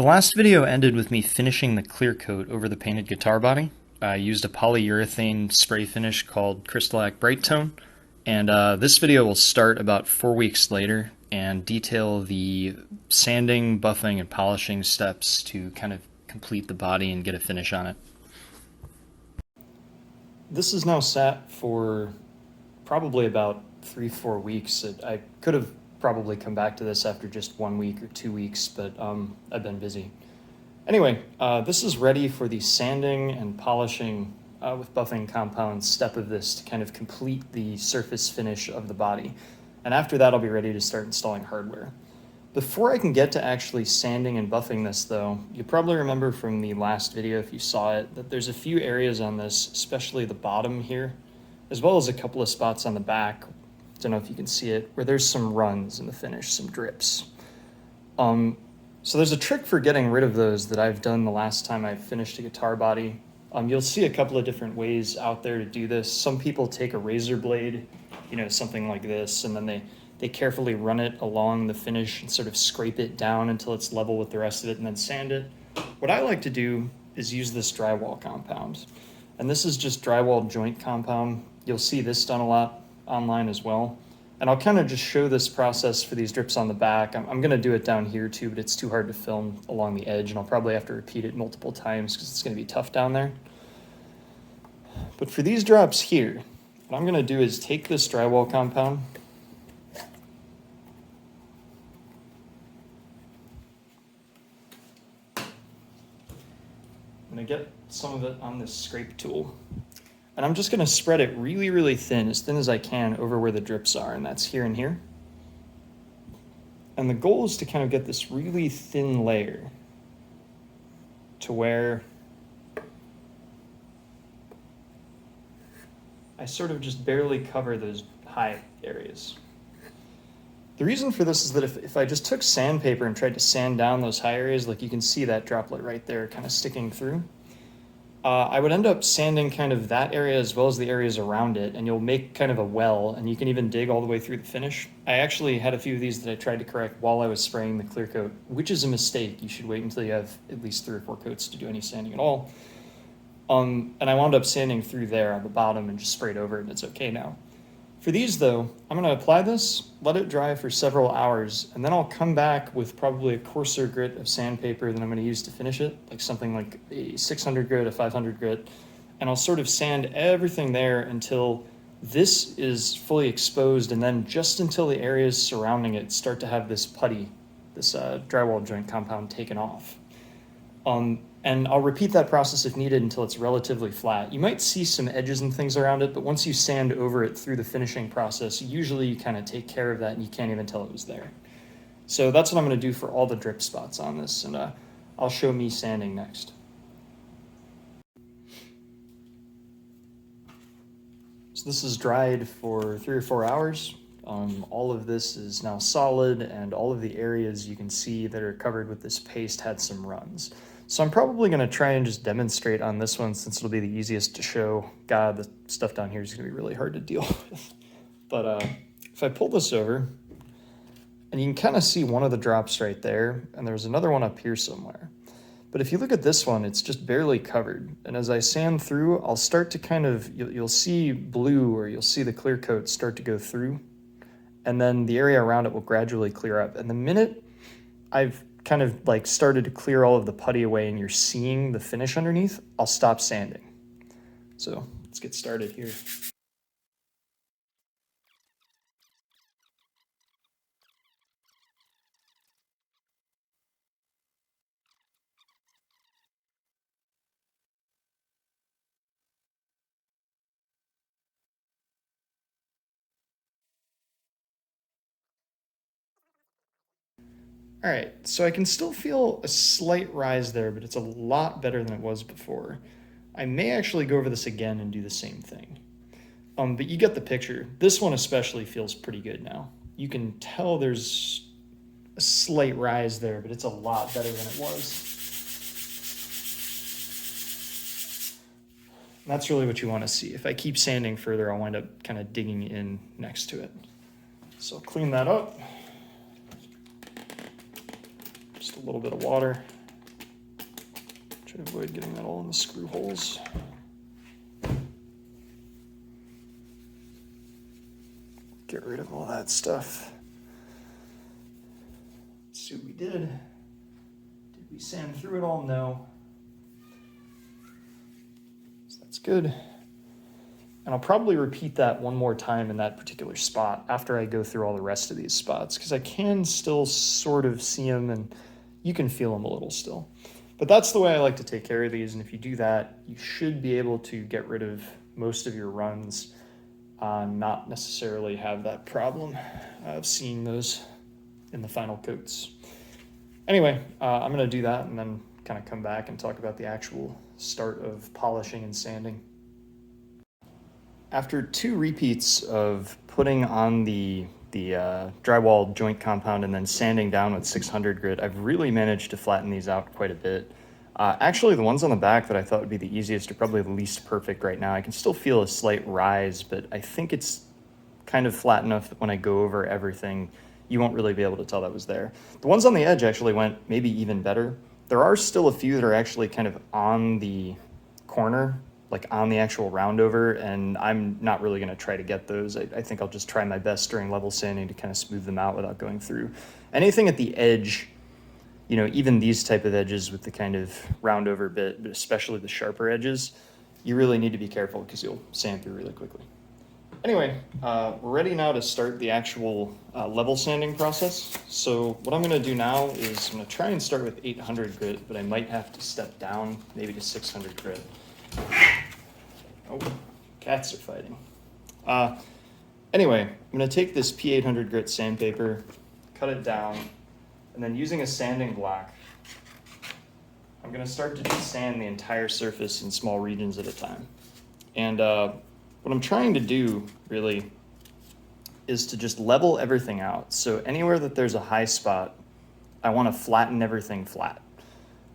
The last video ended with me finishing the clear coat over the painted guitar body. I used a polyurethane spray finish called Crystalac Bright Tone, and this video will start about 4 weeks later and detail the sanding, buffing, and polishing steps to kind of complete the body and get a finish on it. This is now sat for probably about 3-4 weeks. I could have probably come back to this after just 1 week or 2 weeks, but I've been busy. Anyway, this is ready for the sanding and polishing with buffing compound step of this to kind of complete the surface finish of the body. And after that, I'll be ready to start installing hardware. Before I can get to actually sanding and buffing this though, you probably remember from the last video if you saw it, that there's a few areas on this, especially the bottom here, as well as a couple of spots on the back, don't know if you can see it, where there's some runs in the finish, some drips. So there's a trick for getting rid of those that I've done the last time I finished a guitar body. You'll see a couple of different ways out there to do this. Some people take a razor blade, something like this, and then they carefully run it along the finish and sort of scrape it down until it's level with the rest of it and then sand it. What I like to do is use this drywall compound. And this is just drywall joint compound. You'll see this done a lot online as well. And I'll kind of just show this process for these drips on the back. I'm going to do it down here too, but it's too hard to film along the edge, and I'll probably have to repeat it multiple times because it's going to be tough down there. But for these drops here, what I'm going to do is take this drywall compound, I'm going to get some of it on this scrape tool. And I'm just going to spread it really, really thin as I can over where the drips are, and that's here and here. And the goal is to kind of get this really thin layer to where I sort of just barely cover those high areas. The reason for this is that if I just took sandpaper and tried to sand down those high areas, like you can see that droplet right there kind of sticking through, I would end up sanding kind of that area as well as the areas around it, and you'll make kind of a well, and you can even dig all the way through the finish. I actually had a few of these that I tried to correct while I was spraying the clear coat, which is a mistake. You should wait until you have at least 3 or 4 coats to do any sanding at all. And I wound up sanding through there on the bottom and just sprayed over it, and it's okay now. For these though, I'm going to apply this, let it dry for several hours, and then I'll come back with probably a coarser grit of sandpaper that I'm going to use to finish it, like something like a 600 grit, a 500 grit, and I'll sort of sand everything there until this is fully exposed, and then just until the areas surrounding it start to have this putty, this drywall joint compound taken off. And I'll repeat that process if needed until it's relatively flat. You might see some edges and things around it, but once you sand over it through the finishing process, usually you kind of take care of that and you can't even tell it was there. So that's what I'm going to do for all the drip spots on this, and I'll show me sanding next. So this is dried for 3 or 4 hours. All of this is now solid, and all of the areas you can see that are covered with this paste had some runs. So I'm probably going to try and just demonstrate on this one since it'll be the easiest to show. God, the stuff down here is going to be really hard to deal with. But if I pull this over, and you can kind of see one of the drops right there, and there's another one up here somewhere. But if you look at this one, it's just barely covered. And as I sand through, I'll start to kind of, you'll see blue, or you'll see the clear coat start to go through. And then the area around it will gradually clear up. And the minute I've kind of like started to clear all of the putty away and you're seeing the finish underneath, I'll stop sanding. So let's get started here. All right, so I can still feel a slight rise there, but it's a lot better than it was before. I may actually go over this again and do the same thing. But you get the picture. This one especially feels pretty good now. You can tell there's a slight rise there, but it's a lot better than it was. And that's really what you want to see. If I keep sanding further, I'll wind up kind of digging in next to it. So I'll clean that up. Just a little bit of water. Try to avoid getting that all in the screw holes. Get rid of all that stuff. Let's see what we did. Did we sand through it all? No. So that's good. And I'll probably repeat that one more time in that particular spot after I go through all the rest of these spots, because I can still sort of see them and you can feel them a little still. But that's the way I like to take care of these, and if you do that, you should be able to get rid of most of your runs, not necessarily have that problem of seeing those in the final coats. Anyway, I'm going to do that and then kind of come back and talk about the actual start of polishing and sanding. After 2 repeats of putting on the drywall joint compound and then sanding down with 600 grit, I've really managed to flatten these out quite a bit. Actually, the ones on the back that I thought would be the easiest are probably the least perfect right now. I can still feel a slight rise, but I think it's kind of flat enough that when I go over everything, you won't really be able to tell that was there. The ones on the edge actually went maybe even better. There are still a few that are actually kind of on the corner, like on the actual roundover, and I'm not really going to try to get those. I think I'll just try my best during level sanding to kind of smooth them out without going through. Anything at the edge, you know, even these type of edges with the kind of roundover bit, but especially the sharper edges, you really need to be careful because you'll sand through really quickly. Anyway, we're ready now to start the actual level sanding process. So what I'm going to do now is I'm going to try and start with 800 grit, but I might have to step down maybe to 600 grit. Oh, cats are fighting. Anyway, I'm going to take this P800 grit sandpaper, cut it down, and then using a sanding block, I'm going to start to just sand the entire surface in small regions at a time. And what I'm trying to do, really, is to just level everything out. So anywhere that there's a high spot, I want to flatten everything flat.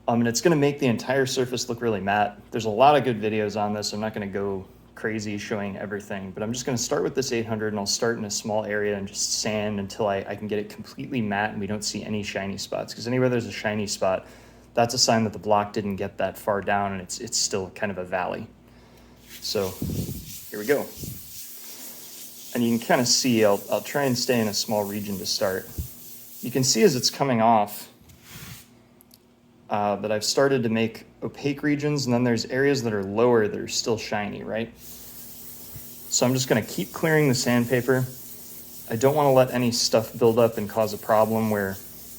And it's going to make the entire surface look really matte. There's a lot of good videos on this. I'm not going to go crazy showing everything, but I'm just going to start with this 800, and I'll start in a small area and just sand until I can get it completely matte and we don't see any shiny spots. Because anywhere there's a shiny spot, that's a sign that the block didn't get that far down and it's still kind of a valley. So here we go. And you can kind of see, I'll try and stay in a small region to start. You can see as it's coming off that I've started to make opaque regions, and then there's areas that are lower that are still shiny, right? So I'm just going to keep clearing the sandpaper. I don't want to let any stuff build up and cause a problem where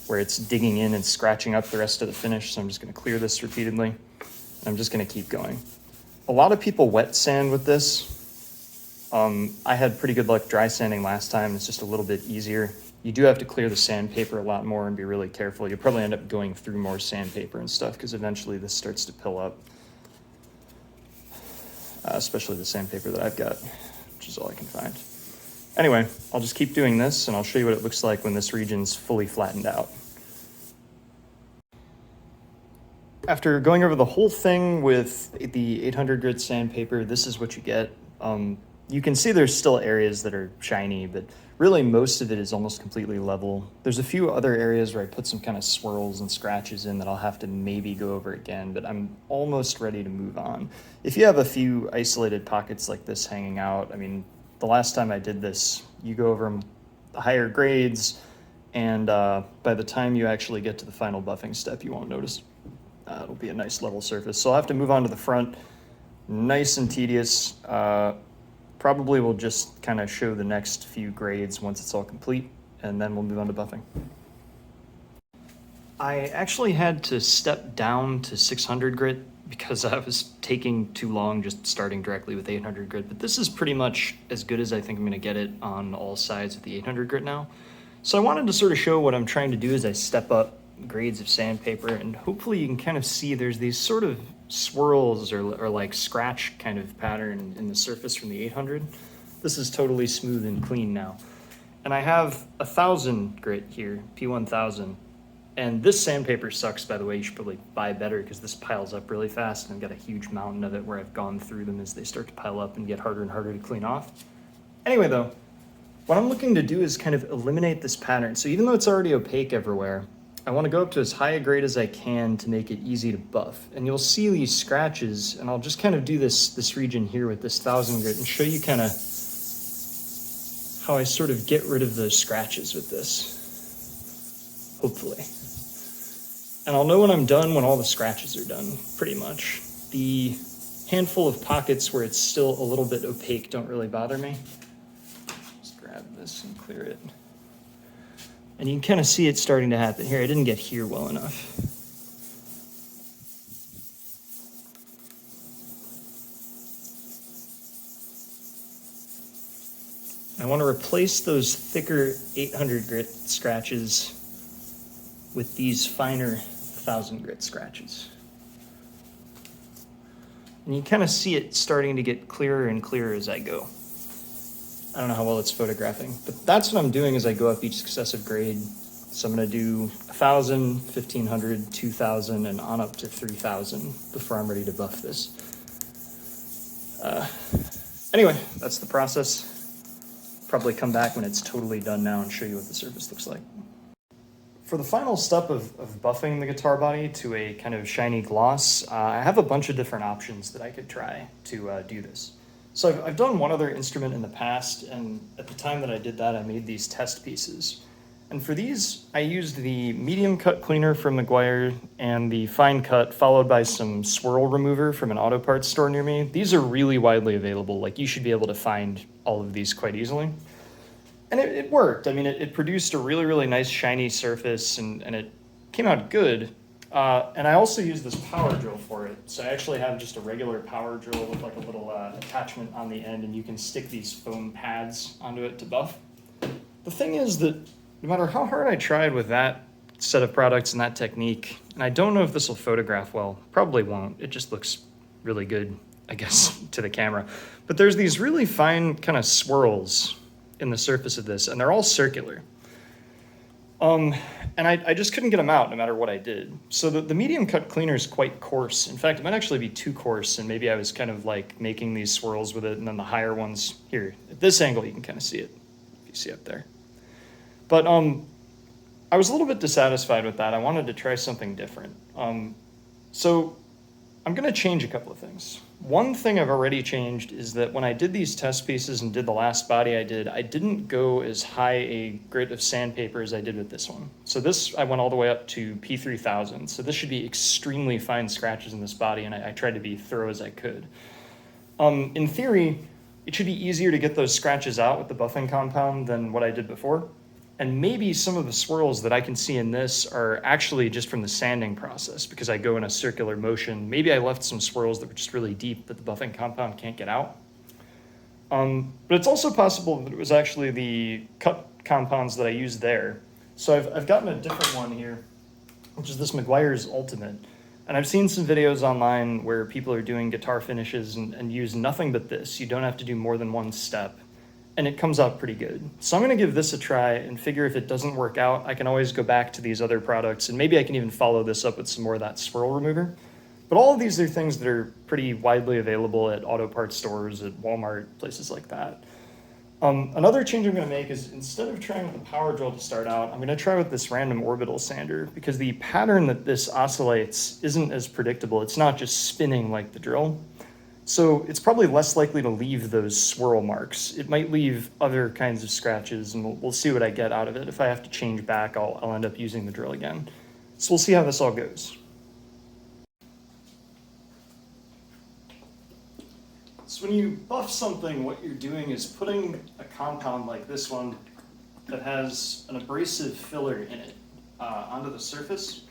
it's digging in and scratching up the rest of the finish, so I'm just going to clear this repeatedly. And I'm just going to keep going. A lot of people wet sand with this. I had pretty good luck dry sanding last time. It's just a little bit easier. You do have to clear the sandpaper a lot more and be really careful. You'll probably end up going through more sandpaper and stuff because eventually this starts to pill up. Especially the sandpaper that I've got, which is all I can find. Anyway, I'll just keep doing this and I'll show you what it looks like when this region's fully flattened out. After going over the whole thing with the 800 grit sandpaper, this is what you get. You can see there's still areas that are shiny, but really most of it is almost completely level. There's a few other areas where I put some kind of swirls and scratches in that I'll have to maybe go over again, but I'm almost ready to move on. If you have a few isolated pockets like this hanging out, I mean, the last time I did this, you go over them the higher grades, and by the time you actually get to the final buffing step, you won't notice. It'll be a nice level surface. So I'll have to move on to the front. Nice and tedious. Probably will just kind of show the next few grades once it's all complete, and then we'll move on to buffing. I actually had to step down to 600 grit because I was taking too long just starting directly with 800 grit, but this is pretty much as good as I think I'm going to get it on all sides with the 800 grit now. So I wanted to sort of show what I'm trying to do as I step up grades of sandpaper, and hopefully you can kind of see there's these sort of swirls or like scratch kind of pattern in the surface from the 800. This is totally smooth and clean now. And I have 1000 grit here, P1000. And this sandpaper sucks, by the way. You should probably buy better because this piles up really fast, and I've got a huge mountain of it where I've gone through them as they start to pile up and get harder and harder to clean off. Anyway though, what I'm looking to do is kind of eliminate this pattern. So even though it's already opaque everywhere, I want to go up to as high a grade as I can to make it easy to buff. And you'll see these scratches, and I'll just kind of do this region here with this 1000 grit and show you kind of how I sort of get rid of those scratches with this, hopefully. And I'll know when I'm done when all the scratches are done, pretty much. The handful of pockets where it's still a little bit opaque don't really bother me. Just grab this and clear it. And you can kind of see it starting to happen here. I didn't get here well enough. I want to replace those thicker 800 grit scratches with these finer 1000 grit scratches. And you kind of see it starting to get clearer and clearer as I go. I don't know how well it's photographing, but that's what I'm doing as I go up each successive grade. So I'm going to do 1000, 1500, 2000, and on up to 3000 before I'm ready to buff this. Anyway, that's the process. Probably come back when it's totally done now and show you what the surface looks like. For the final step of buffing the guitar body to a kind of shiny gloss, I have a bunch of different options that I could try to do this. So I've done one other instrument in the past, and at the time that I did that, I made these test pieces. And for these, I used the medium cut cleaner from Meguiar and the fine cut, followed by some swirl remover from an auto parts store near me. These are really widely available. Like, you should be able to find all of these quite easily. And it worked. I mean, it produced a really, really nice shiny surface, and it came out good. And I also used this power drill for it. So I actually have just a regular power drill with like a little attachment on the end, and you can stick these foam pads onto it to buff. The thing is that no matter how hard I tried with that set of products and that technique, and I don't know if this will photograph well, probably won't. It just looks really good, I guess, to the camera. But there's these really fine kind of swirls in the surface of this, and they're all circular. And I just couldn't get them out no matter what I did. So the medium cut cleaner is quite coarse. In fact, it might actually be too coarse, and maybe I was kind of like making these swirls with it, and then the higher ones here. At this angle, you can kind of see it, if you see up there. But I was a little bit dissatisfied with that. I wanted to try something different. So I'm gonna change a couple of things. One thing I've already changed is that when I did these test pieces and did the last body I didn't go as high a grit of sandpaper as I did with this one. So this, I went all the way up to P3000. So this should be extremely fine scratches in this body, and I tried to be thorough as I could. In theory, it should be easier to get those scratches out with the buffing compound than what I did before. And maybe some of the swirls that I can see in this are actually just from the sanding process, because I go in a circular motion. Maybe I left some swirls that were just really deep that the buffing compound can't get out. But it's also possible that it was actually the cut compounds that I used there. So I've gotten a different one here, which is this Meguiar's Ultimate. And I've seen some videos online where people are doing guitar finishes and use nothing but this. You don't have to do more than one step. And it comes out pretty good. So I'm gonna give this a try and figure if it doesn't work out, I can always go back to these other products, and maybe I can even follow this up with some more of that swirl remover. But all of these are things that are pretty widely available at auto parts stores, at Walmart, places like that. Another change I'm gonna make is, instead of trying with the power drill to start out, I'm gonna try with this random orbital sander, because the pattern that this oscillates isn't as predictable. It's not just spinning like the drill. So it's probably less likely to leave those swirl marks. It might leave other kinds of scratches, and we'll see what I get out of it. If I have to change back, I'll end up using the drill again. So we'll see how this all goes. So when you buff something, what you're doing is putting a compound like this one that has an abrasive filler in it onto the surface.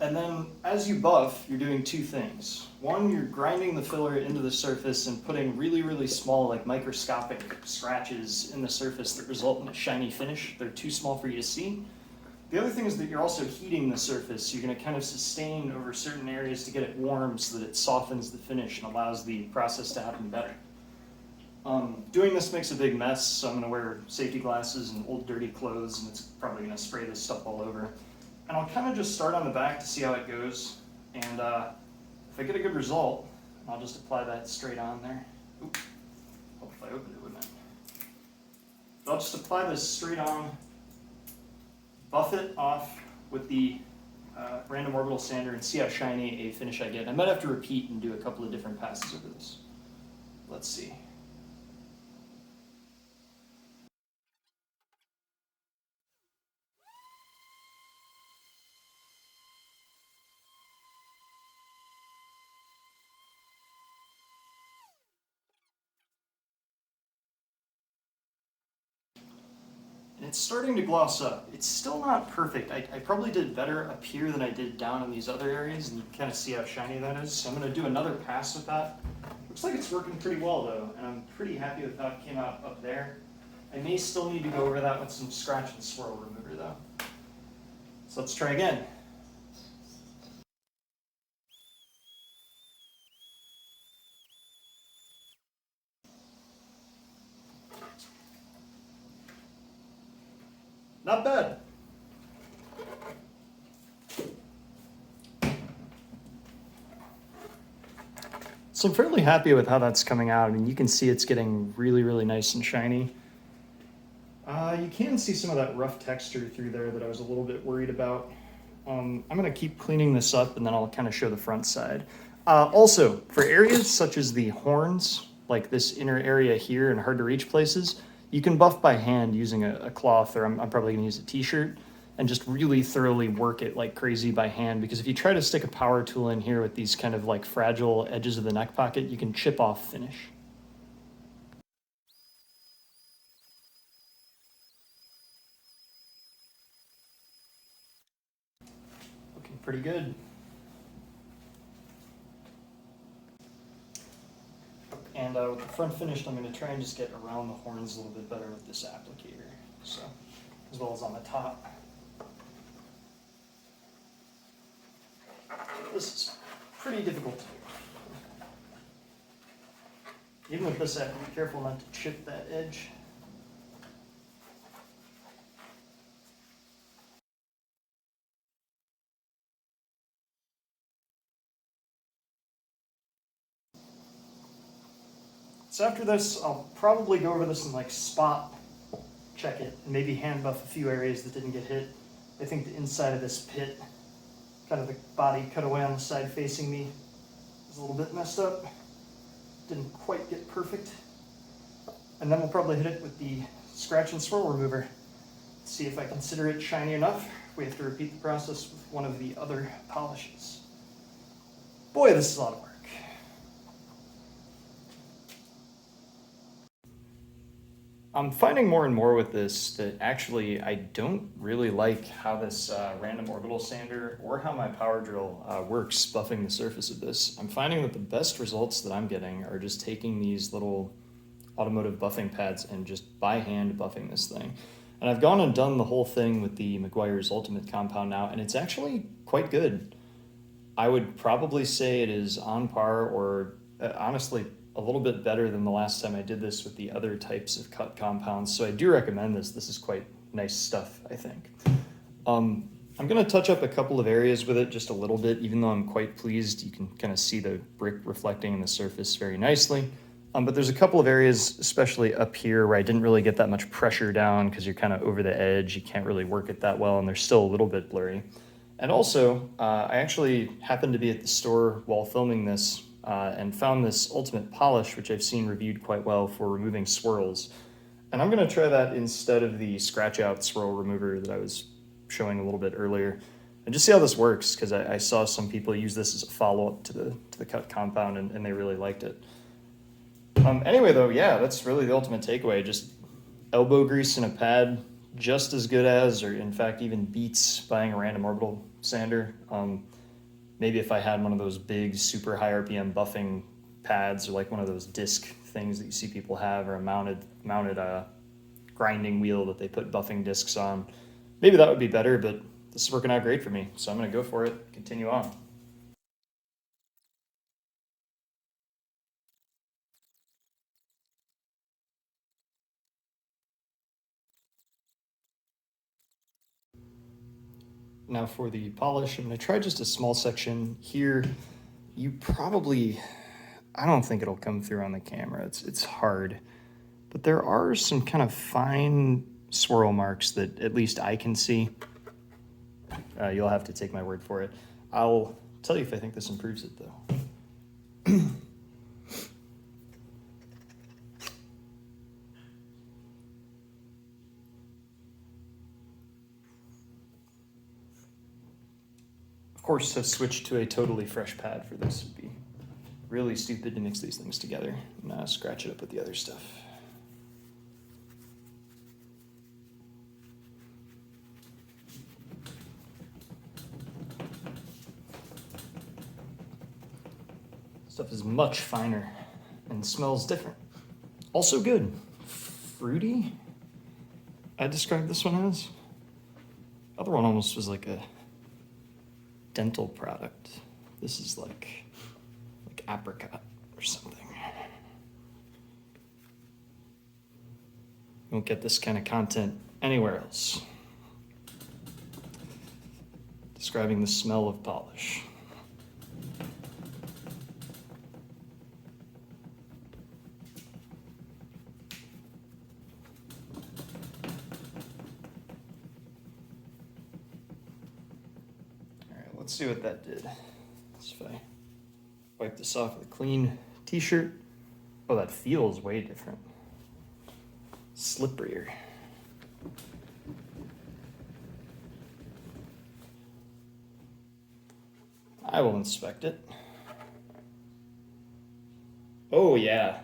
And then as you buff, you're doing two things. One, you're grinding the filler into the surface and putting really, really small, like microscopic scratches in the surface that result in a shiny finish. They're too small for you to see. The other thing is that you're also heating the surface. You're gonna kind of sustain over certain areas to get it warm so that it softens the finish and allows the process to happen better. Doing this makes a big mess, so I'm gonna wear safety glasses and old dirty clothes, and it's probably gonna spray this stuff all over. And I'll kind of just start on the back to see how it goes. And if I get a good result, I'll just apply that straight on there. Oop. Hope if I opened it, wouldn't I? I'll just apply this straight on, buff it off with the random orbital sander and see how shiny a finish I get. I might have to repeat and do a couple of different passes over this. Let's see. And it's starting to gloss up. It's still not perfect. I probably did better up here than I did down in these other areas, and you can kind of see how shiny that is. So I'm going to do another pass with that. Looks like it's working pretty well though, and I'm pretty happy with how it came out up there. I may still need to go over that with some scratch and swirl remover though. So let's try again. Not bad. So I'm fairly happy with how that's coming out. I mean, you can see it's getting really, really nice and shiny. You can see some of that rough texture through there that I was a little bit worried about. I'm going to keep cleaning this up and then I'll kind of show the front side. Also, for areas such as the horns, like this inner area here and hard to reach places, you can buff by hand using a cloth, or I'm probably going to use a t-shirt, and just really thoroughly work it like crazy by hand, because if you try to stick a power tool in here with these kind of like fragile edges of the neck pocket, you can chip off finish. Looking pretty good. And with the front finished, I'm going to try and just get around the horns a little bit better with this applicator, so as well as on the top. This is pretty difficult to do. Even with this, I have to be careful not to chip that edge. So after this, I'll probably go over this and like spot check it, and maybe hand buff a few areas that didn't get hit. I think the inside of this pit, kind of the body cut away on the side facing me, is a little bit messed up. Didn't quite get perfect. And then we'll probably hit it with the scratch and swirl remover. See if I consider it shiny enough. We have to repeat the process with one of the other polishes. Boy, this is a lot of work. I'm finding more and more with this that actually I don't really like how this random orbital sander or how my power drill works buffing the surface of this. I'm finding that the best results that I'm getting are just taking these little automotive buffing pads and just by hand buffing this thing. And I've gone and done the whole thing with the Meguiar's Ultimate compound now, and it's actually quite good. I would probably say it is on par or honestly a little bit better than the last time I did this with the other types of cut compounds. So I do recommend this. This is quite nice stuff, I think. I'm going to touch up a couple of areas with it just a little bit, even though I'm quite pleased. You can kind of see the brick reflecting in the surface very nicely. But there's a couple of areas, especially up here, where I didn't really get that much pressure down because you're kind of over the edge. You can't really work it that well, and they're still a little bit blurry. And also, I actually happened to be at the store while filming this and found this Ultimate Polish, which I've seen reviewed quite well for removing swirls. And I'm going to try that instead of the scratch out swirl remover that I was showing a little bit earlier, and just see how this works, because I saw some people use this as a follow-up to the cut compound, and they really liked it. Anyway, though, yeah, that's really the ultimate takeaway. Just elbow grease in a pad, just as good as, or in fact even beats, buying a random orbital sander. Maybe if I had one of those big, super high RPM buffing pads, or like one of those disc things that you see people have, or a mounted grinding wheel that they put buffing discs on, maybe that would be better, but this is working out great for me, so I'm going to go for it, continue on. Now for the polish, I'm going to try just a small section here. You probably, I don't think it'll come through on the camera. It's hard, but there are some kind of fine swirl marks that at least I can see. You'll have to take my word for it. I'll tell you if I think this improves it, though. Of course, to switch to a totally fresh pad for this would be really stupid to mix these things together and scratch it up with the other stuff. Stuff is much finer and smells different. Also good. Fruity, I described this one as. The other one almost was like a dental product. This is like apricot or something. You won't get this kind of content anywhere else. Describing the smell of polish. Let's see what that did. If I wipe this off with a clean t-shirt. Oh, that feels way different. Slipperier. I will inspect it. Oh yeah.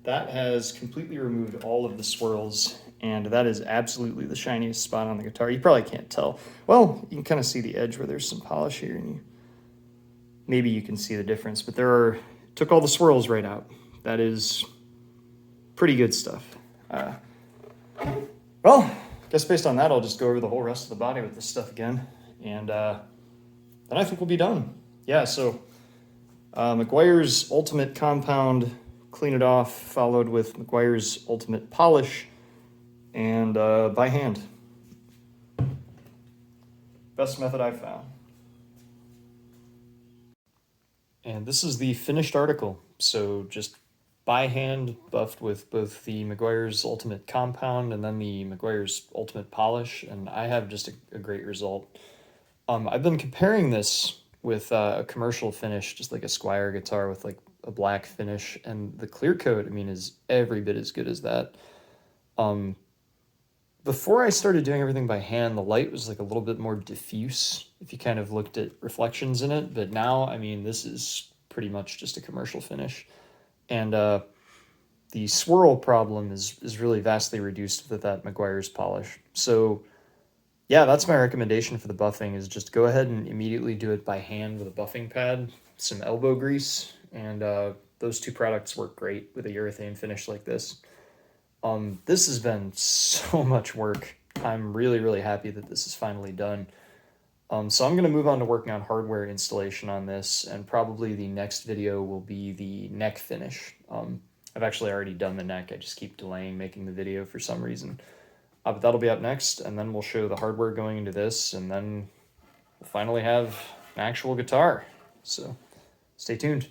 That has completely removed all of the swirls, and that is absolutely the shiniest spot on the guitar. You probably can't tell. Well, you can kind of see the edge where there's some polish here, and maybe you can see the difference, but took all the swirls right out. That is pretty good stuff. Well, I guess based on that, I'll just go over the whole rest of the body with this stuff again, and then I think we'll be done. Yeah, so McGuire's Ultimate Compound, clean it off, followed with McGuire's Ultimate Polish, and by hand. Best method I've found. And this is the finished article. So just by hand, buffed with both the McGuire's Ultimate Compound and then the McGuire's Ultimate Polish, and I have just a great result. I've been comparing this with a commercial finish, just like a Squier guitar with like a black finish, and the clear coat, I mean, is every bit as good as that. Before I started doing everything by hand, the light was like a little bit more diffuse if you kind of looked at reflections in it, but now, I mean, this is pretty much just a commercial finish. And the swirl problem is really vastly reduced with that McGuire's polish. So yeah, that's my recommendation for the buffing, is just go ahead and immediately do it by hand with a buffing pad, some elbow grease, and those two products work great with a urethane finish like this. This has been so much work. I'm really, really happy that this is finally done. So I'm going to move on to working on hardware installation on this, and probably the next video will be the neck finish. I've actually already done the neck. I just keep delaying making the video for some reason. But that'll be up next, and then we'll show the hardware going into this, and then we'll finally have an actual guitar. So stay tuned.